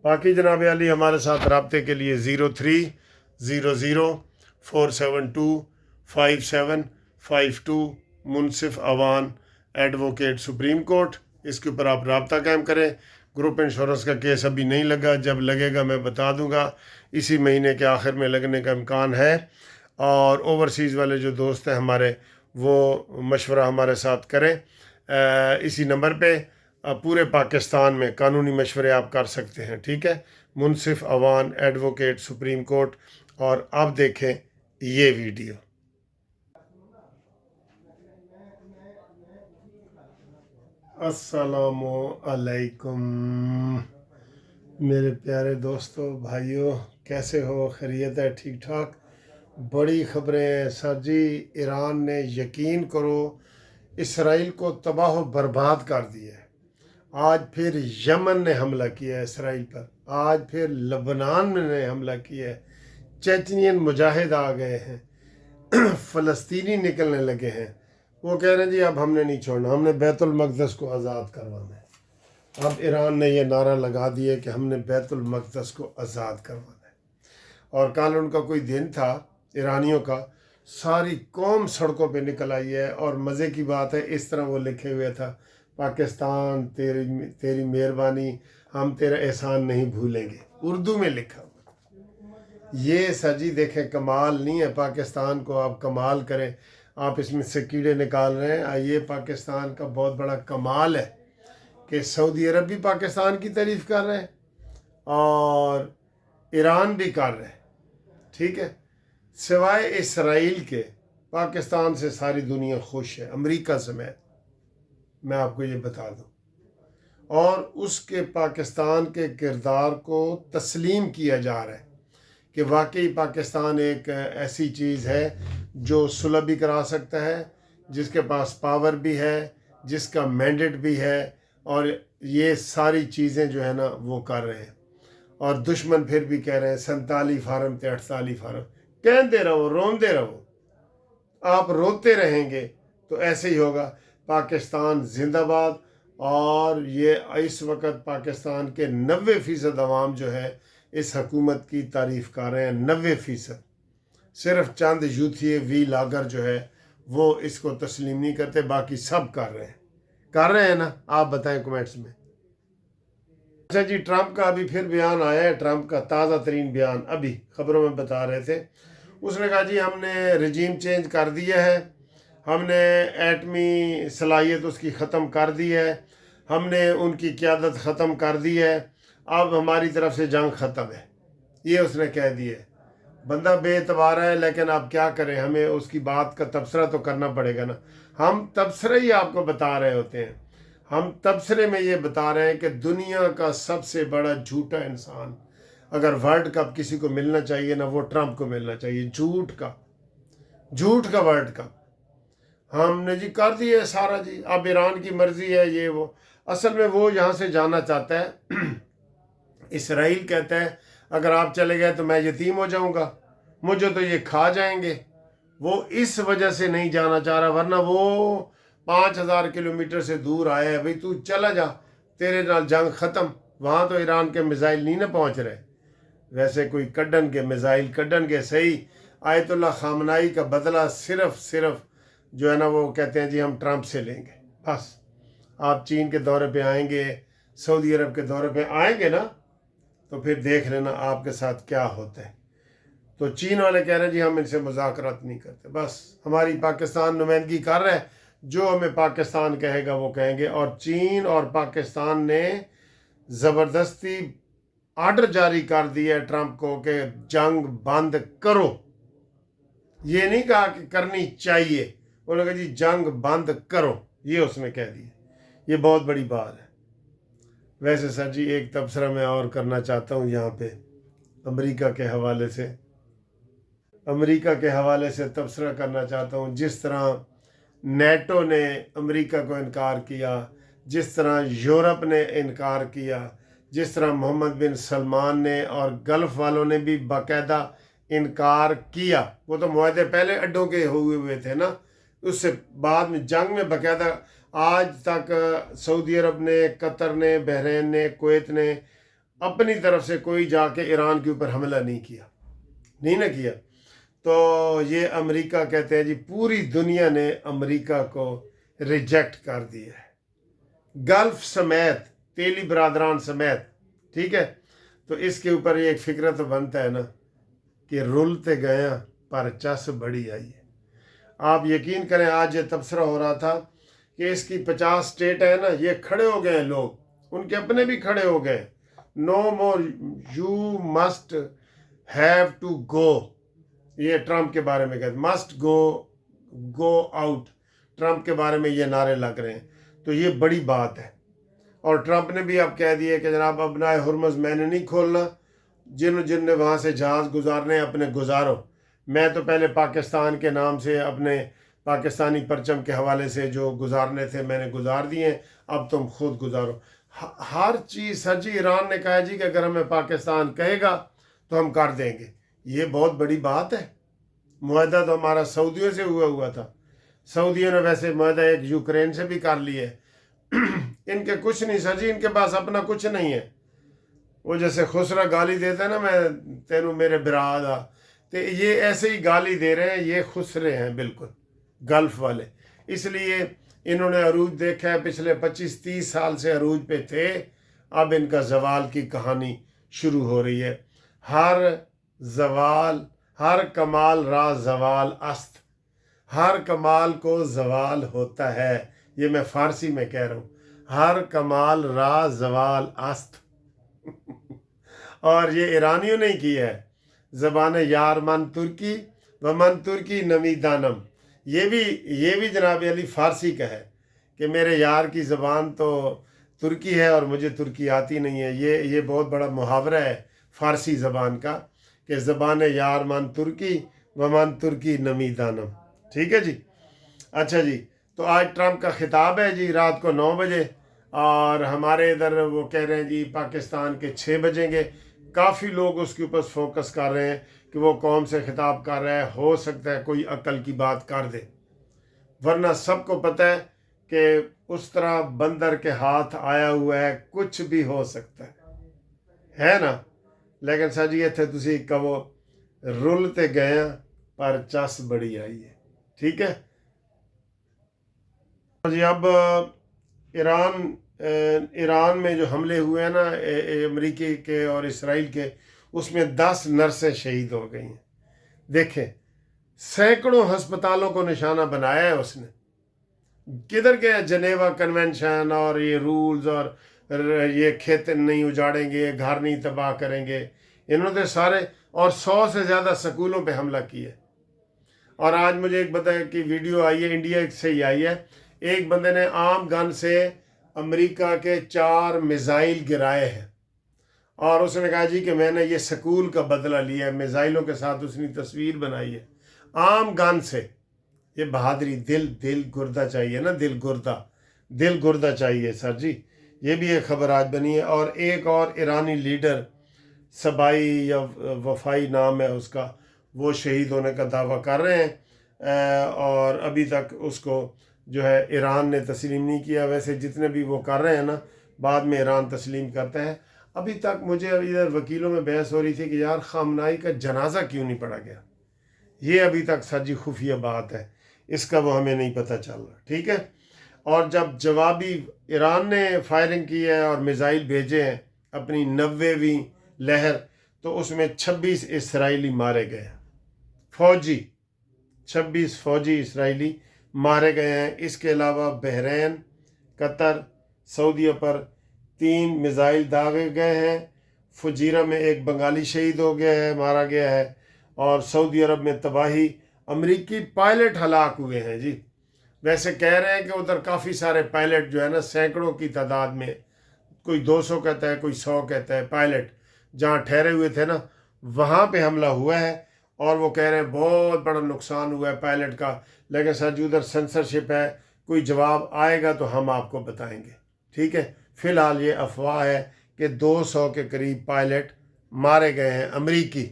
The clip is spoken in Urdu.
باقی جناب علی ہمارے ساتھ رابطے کے لیے 0300472572 منصف اوان ایڈوکیٹ سپریم کورٹ، اس کے اوپر آپ رابطہ قائم کریں۔ گروپ انشورنس کا کیس ابھی نہیں لگا، جب لگے گا میں بتا دوں گا، اسی مہینے کے آخر میں لگنے کا امکان ہے۔ اور اوورسیز والے جو دوست ہیں ہمارے، وہ مشورہ ہمارے ساتھ کریں اسی نمبر پہ۔ پورے پاکستان میں قانونی مشورے آپ کر سکتے ہیں، ٹھیک ہے؟ منصف اوان ایڈوکیٹ سپریم کورٹ۔ اور اب دیکھیں یہ ویڈیو۔ السلام علیکم میرے پیارے دوستو، بھائیو، کیسے ہو؟ خیریت ہے؟ ٹھیک ٹھاک؟ بڑی خبریں ہیں سر جی۔ ایران نے یقین کرو اسرائیل کو تباہ و برباد کر دیا ہے۔ آج پھر یمن نے حملہ کیا ہے اسرائیل پر، آج پھر لبنان نے حملہ کیا ہے، چیچنین مجاہد آ گئے ہیں، فلسطینی نکلنے لگے ہیں۔ وہ کہہ رہے ہیں جی اب ہم نے نہیں چھوڑنا، ہم نے بیت المقدس کو آزاد کروانا ہے۔ اب ایران نے یہ نعرہ لگا دیا کہ ہم نے بیت المقدس کو آزاد کروانا ہے۔ اور کل ان کا کوئی دن تھا ایرانیوں کا، ساری قوم سڑکوں پہ نکل آئی ہے۔ اور مزے کی بات ہے، اس طرح وہ لکھے ہوئے تھا، پاکستان تیری مہربانی، ہم تیرا احسان نہیں بھولیں گے، اردو میں لکھا ہوا۔ یہ سر جی دیکھیں کمال نہیں ہے پاکستان کو، آپ کمال کریں، آپ اس میں سے کیڑے نکال رہے ہیں۔ یہ پاکستان کا بہت بڑا کمال ہے کہ سعودی عرب بھی پاکستان کی تعریف کر رہے ہیں اور ایران بھی کر رہے ہیں، ٹھیک ہے؟ سوائے اسرائیل کے پاکستان سے ساری دنیا خوش ہے، امریکہ سمیت، میں آپ کو یہ بتا دوں۔ اور اس کے پاکستان کے کردار کو تسلیم کیا جا رہا ہے کہ واقعی پاکستان ایک ایسی چیز ہے جو صلح بھی کرا سکتا ہے، جس کے پاس پاور بھی ہے، جس کا مینڈیٹ بھی ہے، اور یہ ساری چیزیں جو ہے نا وہ کر رہے ہیں۔ اور دشمن پھر بھی کہہ رہے ہیں 47 فارم تے 48 فارم، کہتے رہو، روندے رہو، آپ روتے رہیں گے تو ایسے ہی ہوگا۔ پاکستان زندہ باد۔ اور یہ اس وقت پاکستان کے 90% عوام جو ہے اس حکومت کی تعریف کر رہے ہیں، 90%۔ صرف چند یوتھیے وی لاگر جو ہے وہ اس کو تسلیم نہیں کرتے، باقی سب کر رہے ہیں نا؟ آپ بتائیں کمنٹس میں۔ اچھا جی، ٹرمپ کا ابھی پھر بیان آیا ہے، ٹرمپ کا تازہ ترین بیان ابھی خبروں میں بتا رہے تھے۔ اس نے کہا جی ہم نے رجیم چینج کر دیا ہے، ہم نے ایٹمی صلاحیت اس کی ختم کر دی ہے، ہم نے ان کی قیادت ختم کر دی ہے، اب ہماری طرف سے جنگ ختم ہے، یہ اس نے کہہ دیا ہے۔ بندہ بے اعتبار ہے، لیکن آپ کیا کریں، ہمیں اس کی بات کا تبصرہ تو کرنا پڑے گا نا۔ ہم تبصرے ہی آپ کو بتا رہے ہوتے ہیں، ہم تبصرے میں یہ بتا رہے ہیں کہ دنیا کا سب سے بڑا جھوٹا انسان اگر ورلڈ کپ کسی کو ملنا چاہیے نا، وہ ٹرمپ کو ملنا چاہیے، جھوٹ کا ورلڈ کپ۔ ہم نے جی کر دیا ہے سارا جی، اب ایران کی مرضی ہے، یہ وہ۔ اصل میں وہ یہاں سے جانا چاہتا ہے، اسرائیل کہتا ہے اگر آپ چلے گئے تو میں یتیم ہو جاؤں گا، مجھے تو یہ کھا جائیں گے۔ وہ اس وجہ سے نہیں جانا چاہ رہا، ورنہ وہ 5000 کلومیٹر سے دور آیا ہے، بھئی تو چلا جا، تیرے نال جنگ ختم۔ وہاں تو ایران کے میزائل نہیں نہ پہنچ رہے، ویسے کوئی کڈن کے میزائل کڈن کے صحیح۔ آیت اللہ خامنائی کا بدلہ صرف جو ہے نا وہ کہتے ہیں جی ہم ٹرمپ سے لیں گے، بس۔ آپ چین کے دورے پہ آئیں گے، سعودی عرب کے دورے پہ آئیں گے نا، تو پھر دیکھ لینا آپ کے ساتھ کیا ہوتا ہے۔ تو چین والے کہہ رہے ہیں جی ہم ان سے مذاکرات نہیں کرتے، بس ہماری پاکستان نمائندگی کر رہے ہیں، جو ہمیں پاکستان کہے گا وہ کہیں گے۔ اور چین اور پاکستان نے زبردستی آرڈر جاری کر دیا ہے ٹرمپ کو کہ جنگ بند کرو، یہ نہیں کہا کہ کرنی چاہیے، انہوں نے کہا جی جنگ بند کرو، یہ اس نے کہہ دیا۔ یہ بہت بڑی بات ہے۔ ویسے سر جی ایک تبصرہ میں اور کرنا چاہتا ہوں یہاں پہ امریکہ کے حوالے سے تبصرہ کرنا چاہتا ہوں۔ جس طرح نیٹو نے امریکہ کو انکار کیا، جس طرح یورپ نے انکار کیا، جس طرح محمد بن سلمان نے اور گلف والوں نے بھی باقاعدہ انکار کیا۔ وہ تو معاہدے پہلے اڈوں کے ہوئے تھے نا، اس سے بعد میں جنگ میں باقاعدہ آج تک سعودی عرب نے، قطر نے، بحرین نے، کویت نے اپنی طرف سے کوئی جا کے ایران کے اوپر حملہ نہیں کیا، نہیں نہ کیا. تو یہ امریکہ کہتے ہیں جی پوری دنیا نے امریکہ کو ریجیکٹ کر دیا ہے، گلف سمیت، تیلی برادران سمیت. ٹھیک ہے، تو اس کے اوپر یہ ایک فکرہ تو بنتا ہے نا کہ رلتے گیا پر چس بڑی آئی ہے. آپ یقین کریں آج یہ تبصرہ ہو رہا تھا کہ اس کی 50 اسٹیٹ ہے نا، یہ کھڑے ہو گئے ہیں، لوگ ان کے اپنے بھی کھڑے ہو گئے. No more you must have to go, یہ ٹرمپ کے بارے میں کہتے، مسٹ گو آؤٹ، ٹرمپ کے بارے میں یہ نعرے لگ رہے ہیں. تو یہ بڑی بات ہے. اور ٹرمپ نے بھی اب کہہ دیا کہ جناب ابنائے ہرمز میں نے نہیں کھولنا، جن نے وہاں سے جہاز گزارنے اپنے گزارو. میں تو پہلے پاکستان کے نام سے اپنے پاکستانی پرچم کے حوالے سے جو گزارنے تھے میں نے گزار دیے ہیں، اب تم خود گزارو. ہر چیز سر جی ایران نے کہا جی کہ اگر ہمیں پاکستان کہے گا تو ہم کر دیں گے. یہ بہت بڑی بات ہے. معاہدہ تو ہمارا سعودیوں سے ہوا تھا. سعودیوں نے ویسے معاہدہ ایک یوکرین سے بھی کر لیے. ان کے کچھ نہیں سر جی، ان کے پاس اپنا کچھ نہیں ہے. وہ جیسے خسرا گالی دیتا ہے نا، میں تینوں میرے براد آ، تو یہ ایسے ہی گالی دے رہے ہیں. یہ خسرے ہیں بالکل گلف والے. اس لیے انہوں نے عروج دیکھا ہے، پچھلے 25-30 سال سے عروج پہ تھے. اب ان کا زوال کی کہانی شروع ہو رہی ہے. ہر کمال را زوال است، ہر کمال کو زوال ہوتا ہے. یہ میں فارسی میں کہہ رہا ہوں، ہر کمال را زوال است. اور یہ ایرانیوں نے کی ہے. زبان یار من ترکی و من ترکی نمی دانم، یہ بھی جناب علی فارسی کا ہے کہ میرے یار کی زبان تو ترکی ہے اور مجھے ترکی آتی نہیں ہے. یہ بہت بڑا محاورہ ہے فارسی زبان کا کہ زبان یار من ترکی و من ترکی نمی دانم. ٹھیک ہے جی. اچھا جی، تو آج ٹرمپ کا خطاب ہے جی رات کو 9 بجے، اور ہمارے ادھر وہ کہہ رہے ہیں جی پاکستان کے 6 بجیں گے. کافی لوگ اس کے اوپر فوکس کر رہے ہیں کہ وہ قوم سے خطاب کر رہا ہے، ہو سکتا ہے کوئی عقل کی بات کر دے، ورنہ سب کو پتہ ہے کہ اس طرح بندر کے ہاتھ آیا ہوا ہے، کچھ بھی ہو سکتا ہے نا. لیکن سر جی اتنے تسی کہو رلتے گئے پر چس بڑی آئی ہے. ٹھیک ہے جی. اب ایران میں جو حملے ہوئے ہیں نا امریکی کے اور اسرائیل کے، اس میں 10 نرسیں شہید ہو گئی ہیں. دیکھیں سینکڑوں ہسپتالوں کو نشانہ بنایا ہے اس نے. کدھر گئے جنیوا کنونشن اور یہ رولز، اور یہ کھیت نہیں اجاڑیں گے، گھر نہیں تباہ کریں گے. انہوں نے سارے، اور 100 سے زیادہ سکولوں پہ حملہ کیے. اور آج مجھے ایک بندے کی ویڈیو آئی ہے، انڈیا سے ہی آئی ہے. ایک بندے نے عام گن سے امریکہ کے 4 میزائل گرائے ہیں، اور اس نے کہا جی کہ میں نے یہ سکول کا بدلہ لیا ہے. میزائلوں کے ساتھ اس نے تصویر بنائی ہے عام گن سے. یہ بہادری، دل گردہ چاہیے نا، دل گردہ چاہیے سر جی. یہ بھی ایک خبر آج بنی ہے. اور ایک اور ایرانی لیڈر سبائی یا وفائی نام ہے اس کا، وہ شہید ہونے کا دعویٰ کر رہے ہیں، اور ابھی تک اس کو جو ہے ایران نے تسلیم نہیں کیا. ویسے جتنے بھی وہ کر رہے ہیں نا، بعد میں ایران تسلیم کرتا ہے. ابھی تک مجھے ادھر وکیلوں میں بحث ہو رہی تھی کہ یار خامنائی کا جنازہ کیوں نہیں پڑھا گیا. یہ ابھی تک سر جی خفیہ بات ہے، اس کا وہ ہمیں نہیں پتہ چل رہا. ٹھیک ہے. اور جب جوابی ایران نے فائرنگ کی ہے اور میزائل بھیجے ہیں اپنی 90ویں لہر، تو اس میں 26 اسرائیلی مارے گئے ہیں. 26 فوجی اسرائیلی مارے گئے ہیں. اس کے علاوہ بحرین، قطر، سعودیہ پر 3 میزائل داغے گئے ہیں. فجیرہ میں ایک بنگالی شہید ہو گیا ہے، مارا گیا ہے. اور سعودی عرب میں تباہی، امریکی پائلٹ ہلاک ہوئے ہیں جی. ویسے کہہ رہے ہیں کہ ادھر کافی سارے پائلٹ جو ہے نا، سینکڑوں کی تعداد میں، کوئی 200 کہتا ہے، کوئی 100 کہتا ہے، پائلٹ جہاں ٹھہرے ہوئے تھے نا وہاں پہ حملہ ہوا ہے. اور وہ کہہ رہے ہیں بہت بڑا نقصان ہوا ہے پائلٹ کا. لیکن سر جی ادھر سنسرشپ ہے، کوئی جواب آئے گا تو ہم آپ کو بتائیں گے. ٹھیک ہے. فی الحال یہ افواہ ہے کہ 200 کے قریب پائلٹ مارے گئے ہیں امریکی.